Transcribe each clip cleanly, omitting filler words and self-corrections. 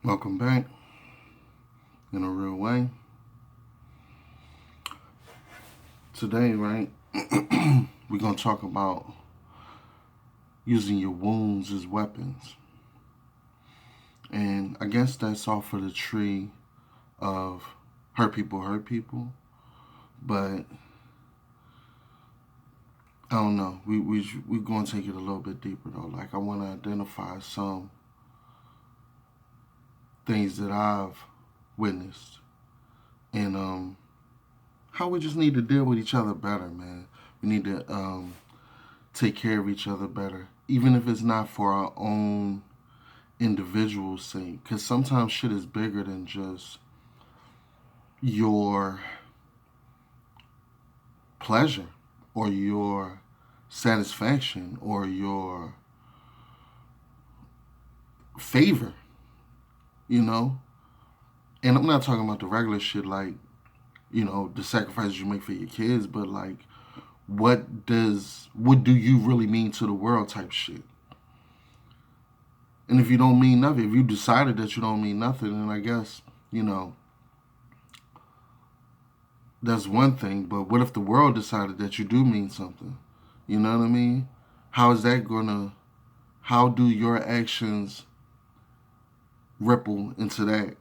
Welcome back in a real way. Today, right, we're going to talk about using your wounds as weapons. And I guess that's off of the tree of hurt people. But I don't know. We're going to take it a little bit deeper, though. Like, I want to identify some things that I've witnessed. And how we just need to deal with each other better, man. We need to take care of each other better, even if it's not for our own individual sake. Because sometimes shit is bigger than just your pleasure or your satisfaction or your favor, you know? And I'm not talking about the regular shit like, the sacrifices you make for your kids, but like, what do you really mean to the world type shit? And if you don't mean nothing, if you decided that you don't mean nothing, then I guess, that's one thing. But what if the world decided that you do mean something? You know what I mean? How is that how do your actions ripple into that?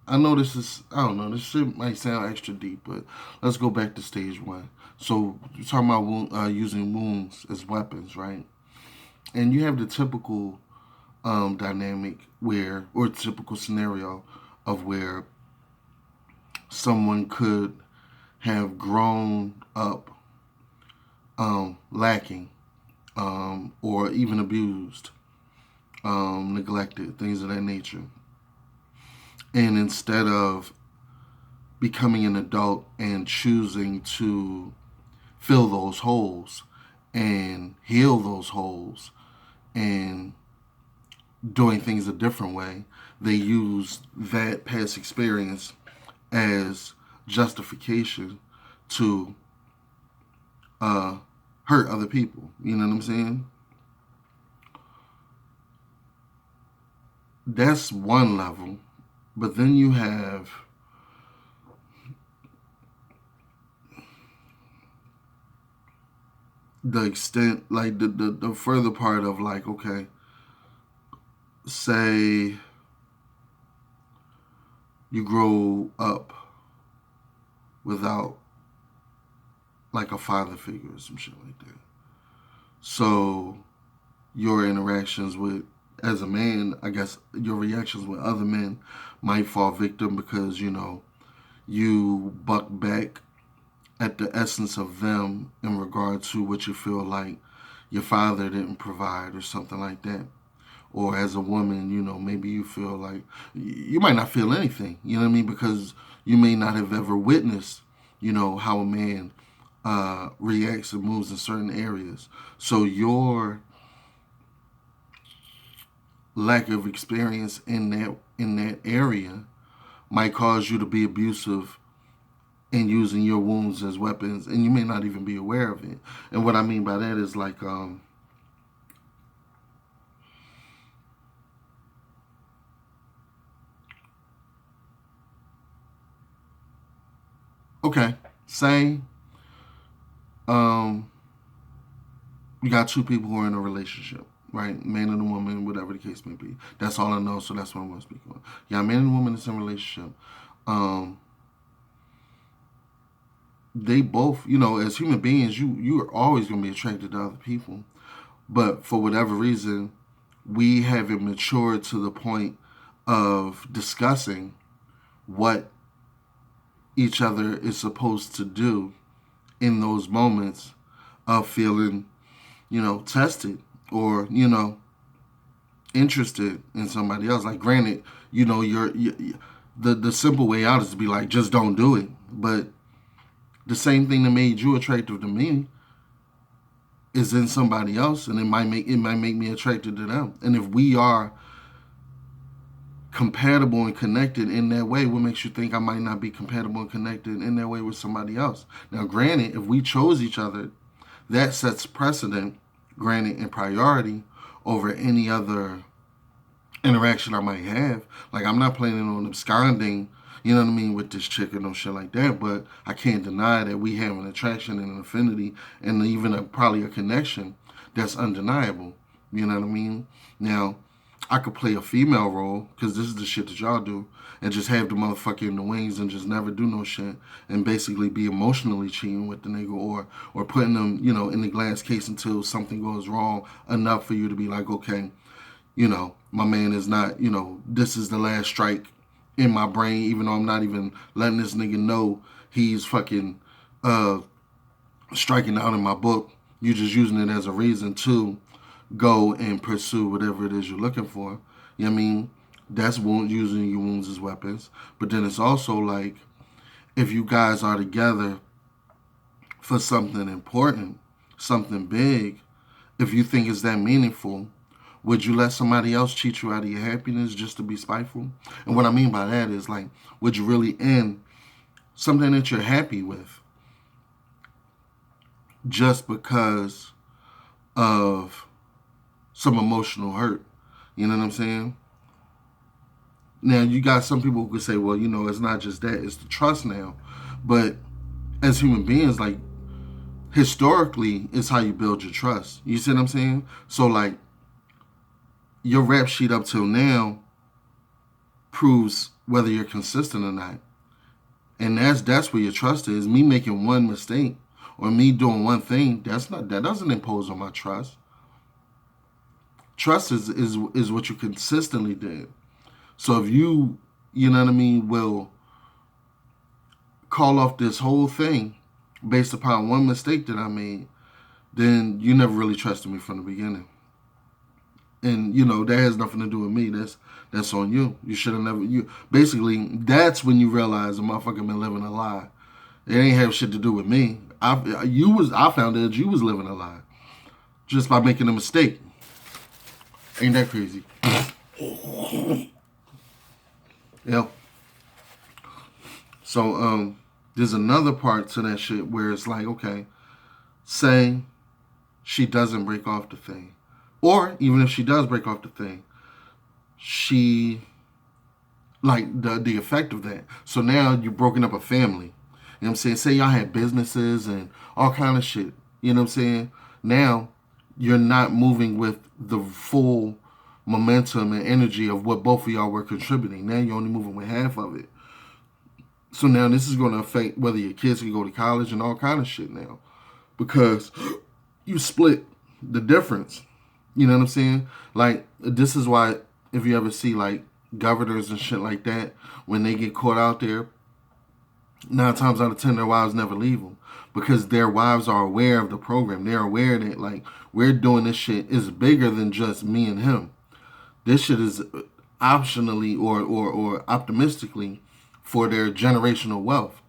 I don't know, this shit might sound extra deep, but let's go back to stage one. So, we're talking about using wounds as weapons, right? And you have the typical dynamic or typical scenario of where someone could have grown up lacking or even abused, neglected, things of that nature. And instead of becoming an adult and choosing to fill those holes and heal those holes and doing things a different way, they use that past experience as justification to hurt other people. You know what I'm saying? That's one level. But then you have the extent, like the further part of like, okay, say you grow up without like a father figure or some shit like that. So your interactions with, as a man, I guess your reactions with other men might fall victim because, you buck back at the essence of them in regard to what you feel like your father didn't provide or something like that. Or as a woman, maybe you feel like you might not feel anything, you know what I mean? Because you may not have ever witnessed, how a man reacts and moves in certain areas. So your lack of experience in that area might cause you to be abusive and using your wounds as weapons, and you may not even be aware of it. And what I mean by that is like, okay, say um, you got two people who are in a relationship, right? Man and a woman, whatever the case may be. That's all I know, so that's what I'm going to speak on. Yeah, man and woman is in a relationship. They both, as human beings, you are always going to be attracted to other people. But for whatever reason, we haven't matured to the point of discussing what each other is supposed to do in those moments of feeling, tested or, interested in somebody else. Like, granted, the simple way out is to be like, just don't do it. But the same thing that made you attractive to me is in somebody else, and it might make me attracted to them. And if we are compatible and connected in that way, what makes you think I might not be compatible and connected in that way with somebody else? Now, granted, if we chose each other, that sets precedent, granted, in priority over any other interaction I might have. Like, I'm not planning on absconding, you know what I mean, with this chick or no shit like that, but I can't deny that we have an attraction and an affinity and even probably a connection that's undeniable. You know what I mean? Now, I could play a female role, because this is the shit that y'all do, and just have the motherfucker in the wings and just never do no shit and basically be emotionally cheating with the nigga, or putting them, you know, in the glass case until something goes wrong enough for you to be like, okay, you know, my man is not, you know, this is the last strike in my brain, even though I'm not even letting this nigga know he's fucking striking out in my book. You're just using it as a reason to go and pursue whatever it is you're looking for. You know what I mean? That's using your wounds as weapons. But then it's also like, if you guys are together for something important, something big, if you think it's that meaningful, would you let somebody else cheat you out of your happiness just to be spiteful? And what I mean by that is, like, would you really end something that you're happy with just because of some emotional hurt? You know what I'm saying? Now, you got some people who could say, well, you know, it's not just that, it's the trust now. But as human beings, like, historically, it's how you build your trust. You see what I'm saying? So, like, your rap sheet up till now proves whether you're consistent or not. And that's where your trust is. Me making one mistake or me doing one thing, that doesn't impose on my trust. Trust is what you consistently did. So if you know what I mean, will call off this whole thing based upon one mistake that I made, then you never really trusted me from the beginning. And, you know, that has nothing to do with me. That's on you. You should have never. You basically, that's when you realize a motherfucker been living a lie. It ain't have shit to do with me. I found that you was living a lie just by making a mistake. Ain't that crazy? Yeah. So there's another part to that shit where it's like, okay, say she doesn't break off the thing. Or even if she does break off the thing, she, like, the effect of that. So now you've broken up a family. You know what I'm saying? Say y'all had businesses and all kind of shit. You know what I'm saying? Now you're not moving with the full momentum and energy of what both of y'all were contributing. Now you're only moving with half of it. So now this is going to affect whether your kids can go to college and all kind of shit now. Because you split the difference. You know what I'm saying? Like, this is why, if you ever see, like, governors and shit like that, when they get caught out there, 9 times out of 10, their wives never leave them. Because their wives are aware of the program. They're aware that, like, we're doing this shit is bigger than just me and him. This shit is optionally or optimistically for their generational wealth.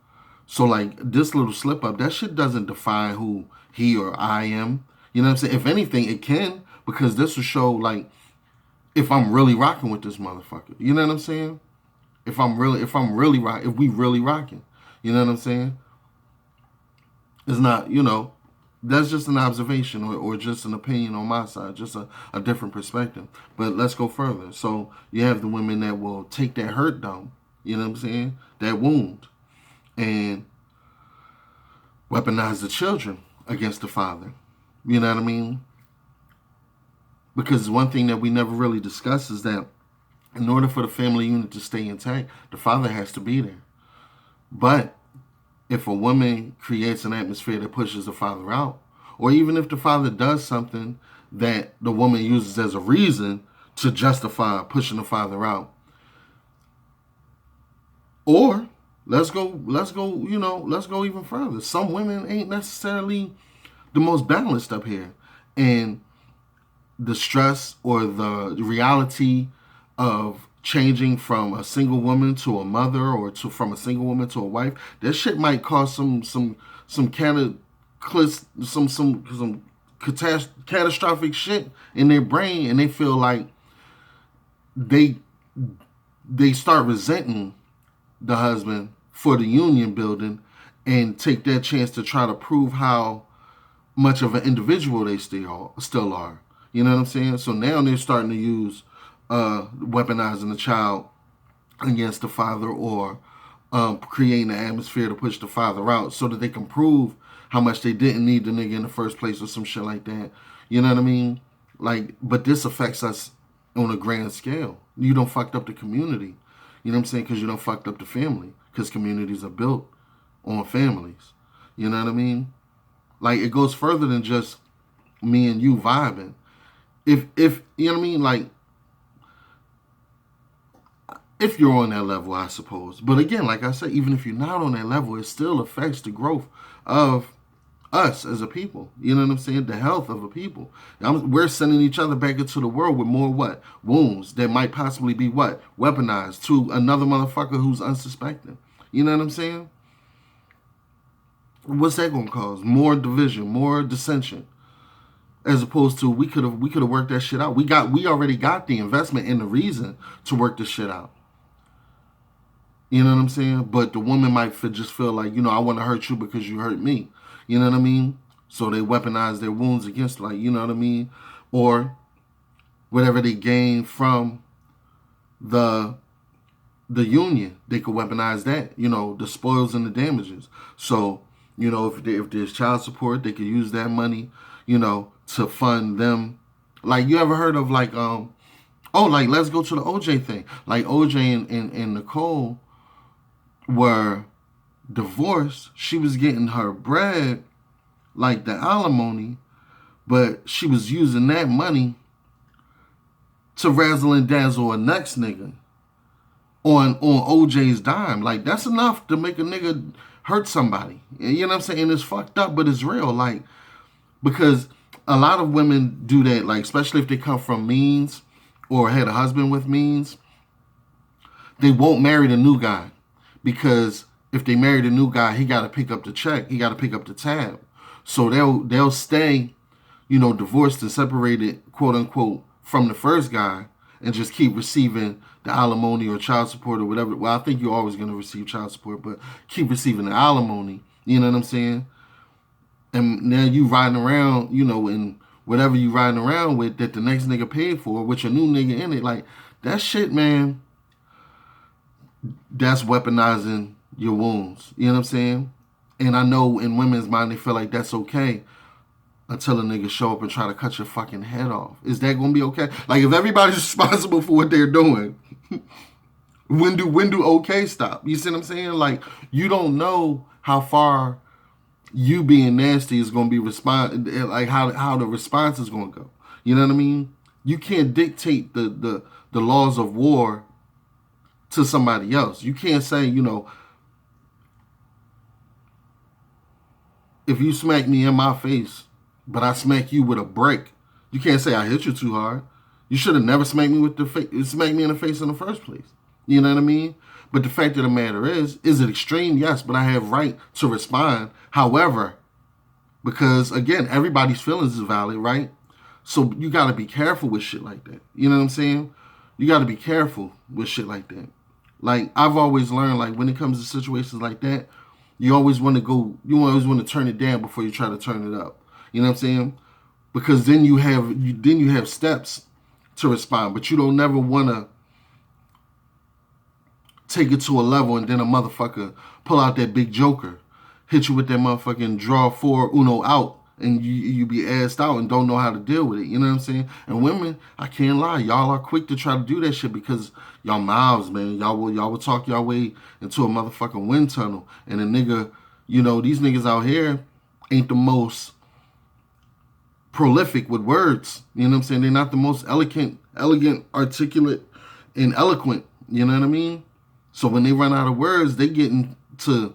So, like, this little slip up, that shit doesn't define who he or I am. You know what I'm saying? If anything, it can. Because this will show, like, if I'm really rocking with this motherfucker. You know what I'm saying? If we really rocking. You know what I'm saying? It's not, you know, that's just an observation or just an opinion on my side, just a different perspective. But let's go further. So you have the women that will take that hurt down, you know what I'm saying? That wound, and weaponize the children against the father. You know what I mean? Because one thing that we never really discuss is that in order for the family unit to stay intact, the father has to be there. But if a woman creates an atmosphere that pushes the father out, or even if the father does something that the woman uses as a reason to justify pushing the father out, or let's go even further. Some women ain't necessarily the most balanced up here, and the stress or the reality of changing from a single woman to a mother, or from a single woman to a wife, that shit might cause some catastrophic shit in their brain, and they feel like they start resenting the husband for the union building, and take that chance to try to prove how much of an individual they still are. You know what I'm saying? So now they're starting to use weaponizing the child against the father, or creating an atmosphere to push the father out so that they can prove how much they didn't need the nigga in the first place or some shit like that. You know what I mean? Like, but this affects us on a grand scale. You don't fucked up the community. You know what I'm saying? Because you don't fucked up the family. Because communities are built on families. You know what I mean? Like, it goes further than just me and you vibing. If you know what I mean? Like, if you're on that level, I suppose. But again, like I said, even if you're not on that level, it still affects the growth of us as a people. You know what I'm saying? The health of a people. We're sending each other back into the world with more what? Wounds that might possibly be what? Weaponized to another motherfucker who's unsuspecting. You know what I'm saying? What's that gonna cause? More division, more dissension. As opposed to we could have worked that shit out. We already got the investment and the reason to work this shit out. You know what I'm saying? But the woman might just feel like, I want to hurt you because you hurt me. You know what I mean? So they weaponize their wounds against, like, you know what I mean? Or whatever they gain from the union, they could weaponize that. The spoils and the damages. So, if there's child support, they could use that money, to fund them. Like, you ever heard of like, like, let's go to the OJ thing. Like, OJ and Nicole were divorced. She was getting her bread, like the alimony, but she was using that money to razzle and dazzle a next nigga on OJ's dime. Like, that's enough to make a nigga hurt somebody. You know what I'm saying? It's fucked up, but it's real. Like, because a lot of women do that, like, especially if they come from means or had a husband with means, they won't marry the new guy. Because if they marry the new guy, he got to pick up the check. He got to pick up the tab. So they'll stay, divorced and separated, quote unquote, from the first guy, and just keep receiving the alimony or child support or whatever. Well, I think you're always going to receive child support, but keep receiving the alimony. You know what I'm saying? And now you riding around, and whatever you riding around with that the next nigga paid for, with your new nigga in it. Like, that shit, man, that's weaponizing your wounds. You know what I'm saying? And I know in women's mind, they feel like that's okay until a nigga show up and try to cut your fucking head off. Is that going to be okay? Like, if everybody's responsible for what they're doing, when do okay stop? You see what I'm saying? Like, you don't know how far you being nasty is going to be like how the response is going to go. You know what I mean? You can't dictate the laws of war to somebody else. You can't say, if you smack me in my face, but I smack you with a brick, you can't say I hit you too hard. You should have never smacked me smacked me in the face in the first place. You know what I mean? But the fact of the matter is it extreme? Yes, but I have right to respond. However, because again, everybody's feelings is valid, right? So you got to be careful with shit like that. You know what I'm saying? You got to be careful with shit like that. Like, I've always learned, like, when it comes to situations like that, you always want to turn it down before you try to turn it up. You know what I'm saying? Because then you have steps to respond, but you don't never want to take it to a level and then a motherfucker pull out that big joker, hit you with that motherfucking draw 4 Uno out, and you be assed out and don't know how to deal with it. You know what I'm saying? And women, I can't lie, y'all are quick to try to do that shit because y'all mouths, man. Y'all will talk y'all way into a motherfucking wind tunnel. And a nigga, these niggas out here ain't the most prolific with words. You know what I'm saying? They're not the most elegant, articulate, and eloquent. You know what I mean? So when they run out of words, they get into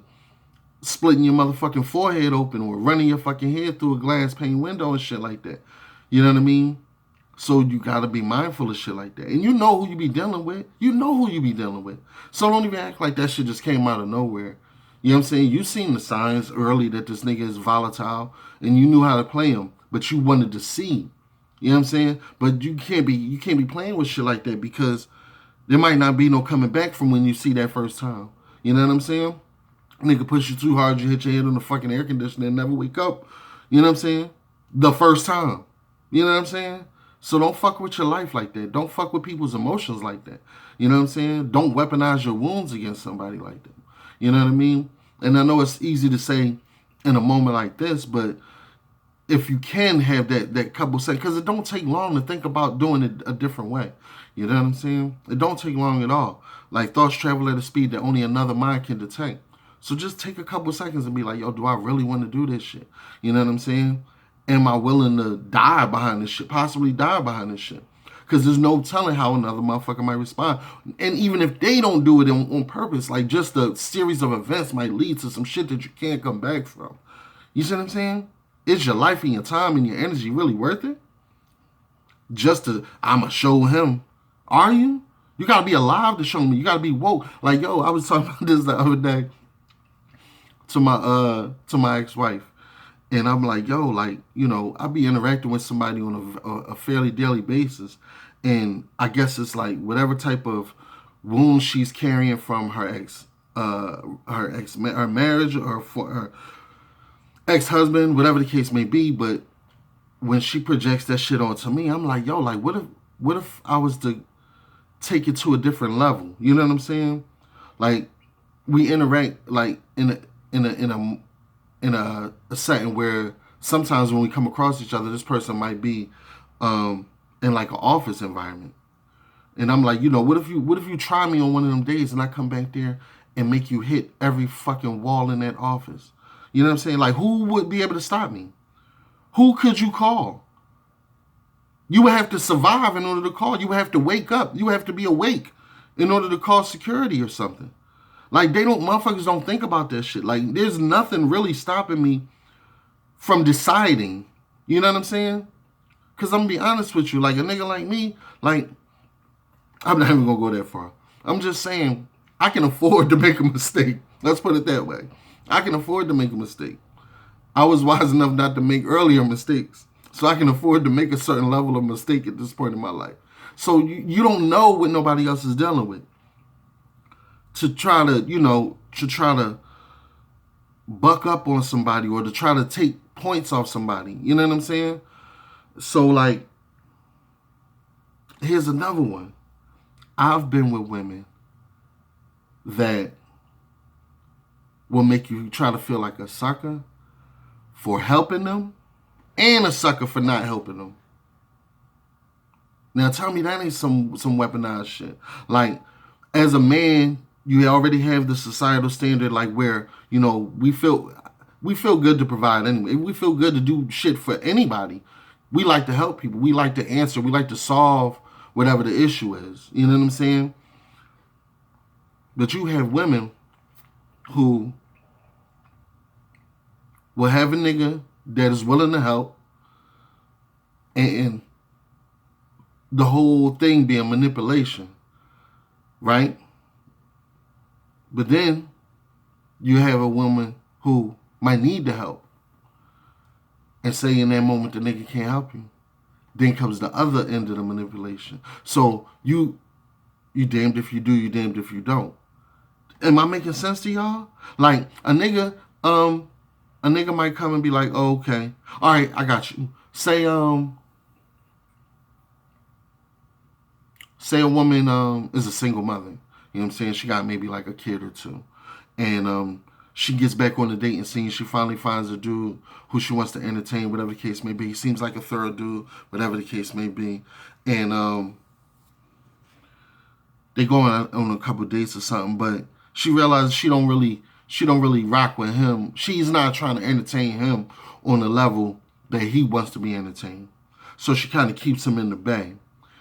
splitting your motherfucking forehead open or running your fucking head through a glass pane window and shit like that. You know what I mean? So you got to be mindful of shit like that. And you know who you be dealing with. So don't even act like that shit just came out of nowhere. You know what I'm saying? You seen the signs early that this nigga is volatile and you knew how to play him, but you wanted to see. You know what I'm saying? But you can't be playing with shit like that because there might not be no coming back from when you see that first time. You know what I'm saying? Nigga push you too hard, you hit your head on the fucking air conditioner and never wake up. You know what I'm saying? The first time. You know what I'm saying? So don't fuck with your life like that. Don't fuck with people's emotions like that. You know what I'm saying? Don't weaponize your wounds against somebody like that. You know what I mean? And I know it's easy to say in a moment like this, but if you can have that couple seconds, because it don't take long to think about doing it a different way. You know what I'm saying? It don't take long at all. Like thoughts travel at a speed that only another mind can detect. So just take a couple seconds and be like, yo, do I really want to do this shit? You know what I'm saying? Am I willing to die behind this shit? Possibly die behind this shit. Because there's no telling how another motherfucker might respond. And even if they don't do it on purpose, like just a series of events might lead to some shit that you can't come back from. You see what I'm saying? Is your life and your time and your energy really worth it? Just to, I'ma show him. Are you? You gotta be alive to show me. You gotta be woke. Like, yo, I was talking about this the other day to my ex-wife. And I'm like, yo, like, you know, I be interacting with somebody on a fairly daily basis. And I guess it's like whatever type of wound she's carrying from her marriage or for her ex-husband, whatever the case may be. But when she projects that shit onto me, I'm like, yo, like, what if I was to take it to a different level? You know what I'm saying? Like, we interact like in a setting where sometimes when we come across each other, this person might be in like an office environment, and I'm like, you know, what if you try me on one of them days and I come back there and make you hit every fucking wall in that office? You know what I'm saying? Like, who would be able to stop me? Who could you call? You would have to survive in order to call. You would have to wake up. You would have to be awake in order to call security or something. Like, motherfuckers don't think about that shit. Like, there's nothing really stopping me from deciding. You know what I'm saying? Because I'm going to be honest with you. Like, a nigga like me, like, I'm not even going to go that far. I'm just saying, I can afford to make a mistake. Let's put it that way. I can afford to make a mistake. I was wise enough not to make earlier mistakes. So I can afford to make a certain level of mistake at this point in my life. So you don't know what nobody else is dealing with. To try to buck up on somebody or to try to take points off somebody. You know what I'm saying? So, like, here's another one. I've been with women that will make you try to feel like a sucker for helping them and a sucker for not helping them. Now, tell me that ain't some weaponized shit. Like, as a man, you already have the societal standard, like, where, you know, we feel good to provide anyway. We feel good to do shit for anybody. We like to help people. We like to answer. We like to solve whatever the issue is. You know what I'm saying? But you have women who will have a nigga that is willing to help, and the whole thing being manipulation, right? But then you have a woman who might need the help and say in that moment the nigga can't help you. Then comes the other end of the manipulation. So you damned if you do, you damned if you don't. Am I making sense to y'all? Like, a nigga might come and be like, oh, okay, all right, I got you. Say a woman is a single mother. You know what I'm saying? She got maybe like a kid or two. And she gets back on the dating scene. She finally finds a dude who she wants to entertain, whatever the case may be. He seems like a thorough dude, whatever the case may be. And they go on a couple dates or something, but she realizes she don't really rock with him. She's not trying to entertain him on the level that he wants to be entertained. So she kind of keeps him in the bag.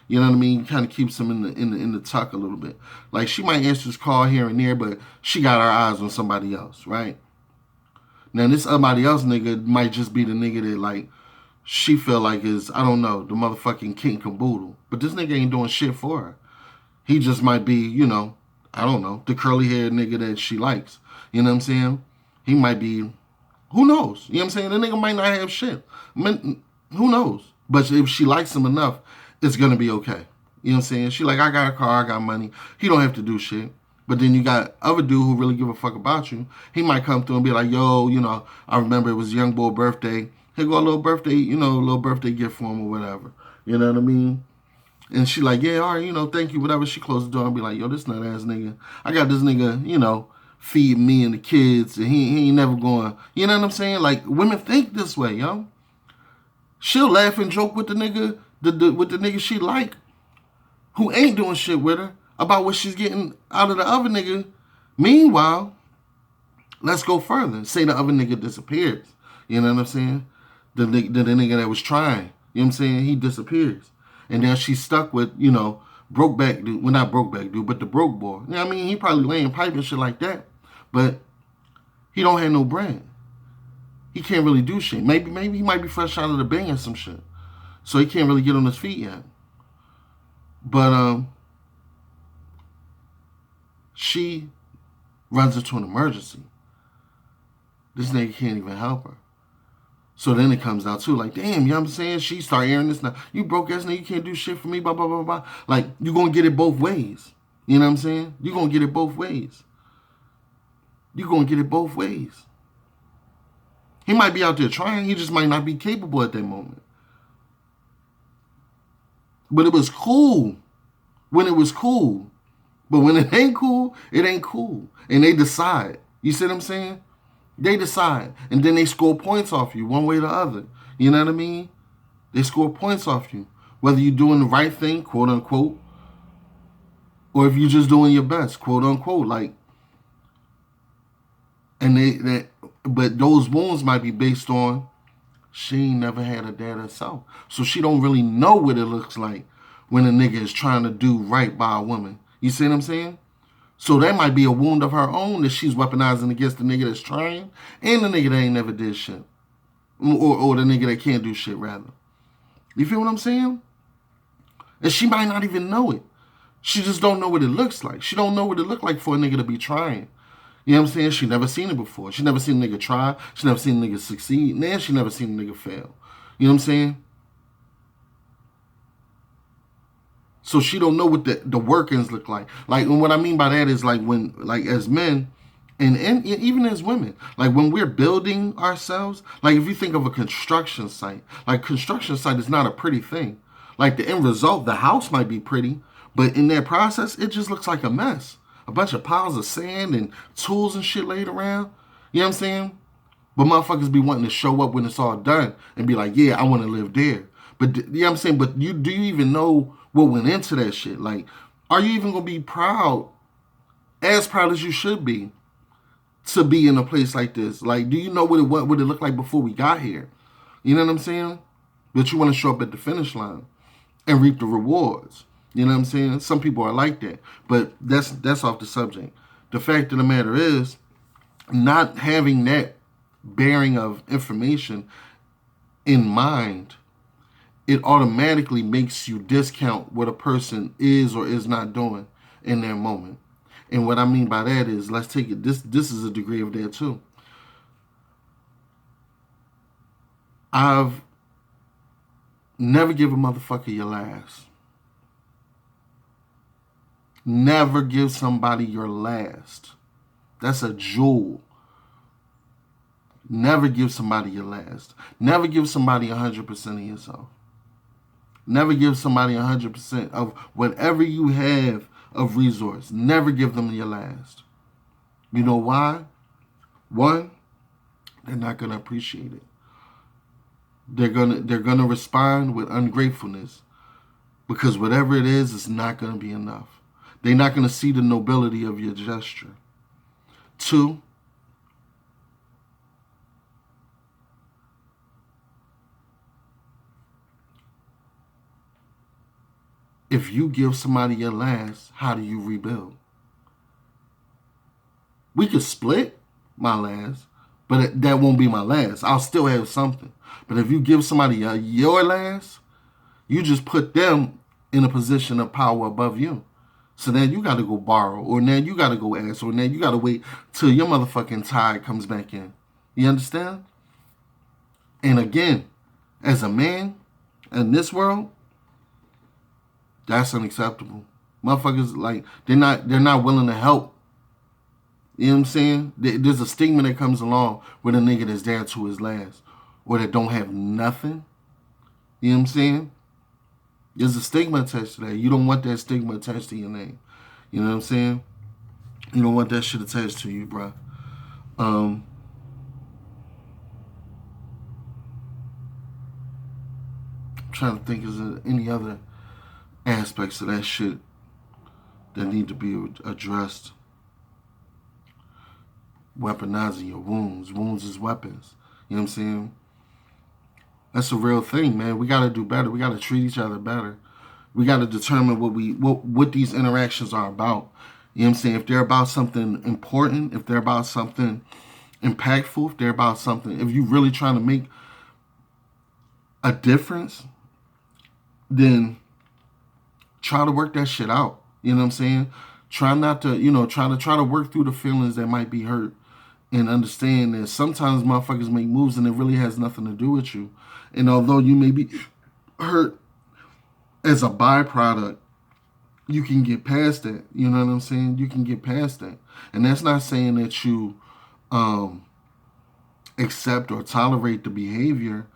You know what I mean? Kind of keeps him in the tuck a little bit. Like, she might answer his call here and there, but she got her eyes on somebody else, right? Now, this somebody else nigga might just be the nigga that, like, she feel like is, I don't know, the motherfucking king caboodle. But this nigga ain't doing shit for her. He just might be, you know, I don't know, the curly-haired nigga that she likes. You know what I'm saying? He might be, who knows? You know what I'm saying? The nigga might not have shit. I mean, who knows? But if she likes him enough, it's going to be okay. You know what I'm saying? She like, I got a car, I got money. He don't have to do shit. But then you got other dude who really give a fuck about you. He might come through and be like, yo, you know, I remember it was young boy birthday. Here go a little birthday, you know, a little birthday gift for him or whatever. You know what I mean? And she like, yeah, all right, thank you, whatever. She closed the door and be like, yo, this nut ass nigga. I got this nigga, feed me and the kids, and he ain't never going. You know what I'm saying? Like, women think this way, yo. She'll laugh and joke with the nigga, with the nigga she like, who ain't doing shit with her, about what she's getting out of the other nigga. Meanwhile, let's go further. Say the other nigga disappears. You know what I'm saying? The nigga that was trying. You know what I'm saying? He disappears. And then she's stuck with, broke back dude. Well, not broke back dude, but the broke boy. You know what I mean? He probably laying pipe and shit like that. But he don't have no brand. He can't really do shit. Maybe he might be fresh out of the bang or some shit. So he can't really get on his feet yet. But she runs into an emergency. This nigga can't even help her. So then it comes out too, like, damn, you know what I'm saying? She start hearing this now. You broke ass nigga, you can't do shit for me, blah, blah, blah, blah. Like, you gonna get it both ways. You know what I'm saying? You gonna get it both ways. You gonna get it both ways. He might be out there trying, he just might not be capable at that moment. But it was cool when it was cool. But when it ain't cool, it ain't cool. And they decide. You see what I'm saying? They decide. And then they score points off you one way or the other. You know what I mean? They score points off you. Whether you're doing the right thing, quote unquote, or if you're just doing your best, quote unquote. Like, and but those wounds might be based on she ain't never had a dad herself. So she don't really know what it looks like when a nigga is trying to do right by a woman. You see what I'm saying? So that might be a wound of her own that she's weaponizing against the nigga that's trying and the nigga that ain't never did shit. Or the nigga that can't do shit, rather. You feel what I'm saying? And she might not even know it. She just don't know what it looks like. She don't know what it look like for a nigga to be trying. You know what I'm saying? She never seen it before. She never seen a nigga try. She never seen a nigga succeed. And she never seen a nigga fail. You know what I'm saying? So she don't know what the workings look like. Like, and what I mean by that is like when, like as men, and even as women, like when we're building ourselves, like if you think of a construction site, like construction site is not a pretty thing. Like the end result, the house might be pretty, but in that process, it just looks like a mess. A bunch of piles of sand and tools and shit laid around. You know what I'm saying? But motherfuckers be wanting to show up when it's all done and be like, yeah, I want to live there. But you know what I'm saying? But do you even know what went into that shit? Like, are you even going to be proud, as proud as you should be, to be in a place like this? Like, do you know what it looked like before we got here? You know what I'm saying? But you want to show up at the finish line and reap the rewards. You know what I'm saying? Some people are like that. But that's off the subject. The fact of the matter is, not having that bearing of information in mind, it automatically makes you discount what a person is or is not doing in their moment. And what I mean by that is, let's take it, this is a degree of that too. I've never give a motherfucker your last. Never give somebody your last. That's a jewel. Never give somebody your last. Never give somebody 100% of yourself. Never give somebody 100% of whatever you have of resource. Never give them your last. You know why? One, they're not gonna appreciate it. They're gonna respond with ungratefulness, because whatever it is, it's not gonna be enough. They're not gonna see the nobility of your gesture. Two, if you give somebody your last, how do you rebuild? We could split my last, but that won't be my last. I'll still have something. But if you give somebody your last, you just put them in a position of power above you. So now you got to go borrow, or now you got to go ask, or now you got to wait till your motherfucking tide comes back in. You understand? And again, as a man in this world, that's unacceptable. Motherfuckers, like, they're not willing to help. You know what I'm saying? There's a stigma that comes along with a nigga that's down to his last, or that don't have nothing. You know what I'm saying? There's a stigma attached to that. You don't want that stigma attached to your name. You know what I'm saying? You don't want that shit attached to you, bro. I'm trying to think, is there any other aspects of that shit that need to be addressed? Weaponizing your wounds. Wounds is weapons. You know what I'm saying? That's a real thing, man. We got to do better. We got to treat each other better. We got to determine what these interactions are about. You know what I'm saying? If they're about something important, if they're about something impactful, if they're about something, if you're really trying to make a difference, then try to work that shit out. You know what I'm saying? Try not to, try to work through the feelings that might be hurt, and understand that sometimes motherfuckers make moves and it really has nothing to do with you. And although you may be hurt as a byproduct, you can get past that. You know what I'm saying? You can get past that. And that's not saying that you accept or tolerate the behavior.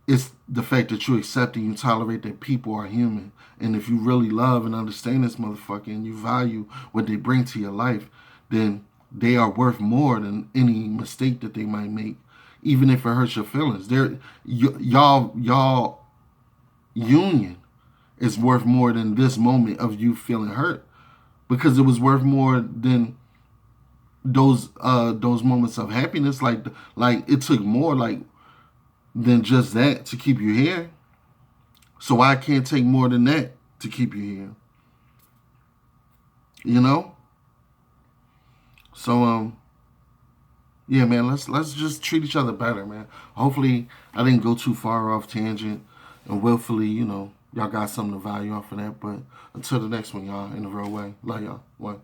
It's the fact that you accept and you tolerate that people are human. And if you really love and understand this motherfucker and you value what they bring to your life, then they are worth more than any mistake that they might make, even if it hurts your feelings. Y'all union is worth more than this moment of you feeling hurt, because it was worth more than those moments of happiness. Like it took more than just that to keep you here. So I can't take more than that to keep you here. You know? So yeah, man, let's just treat each other better, man. Hopefully I didn't go too far off tangent, and willfully, y'all got something to value off of that. But until the next one, y'all, in the real way. Love y'all. One.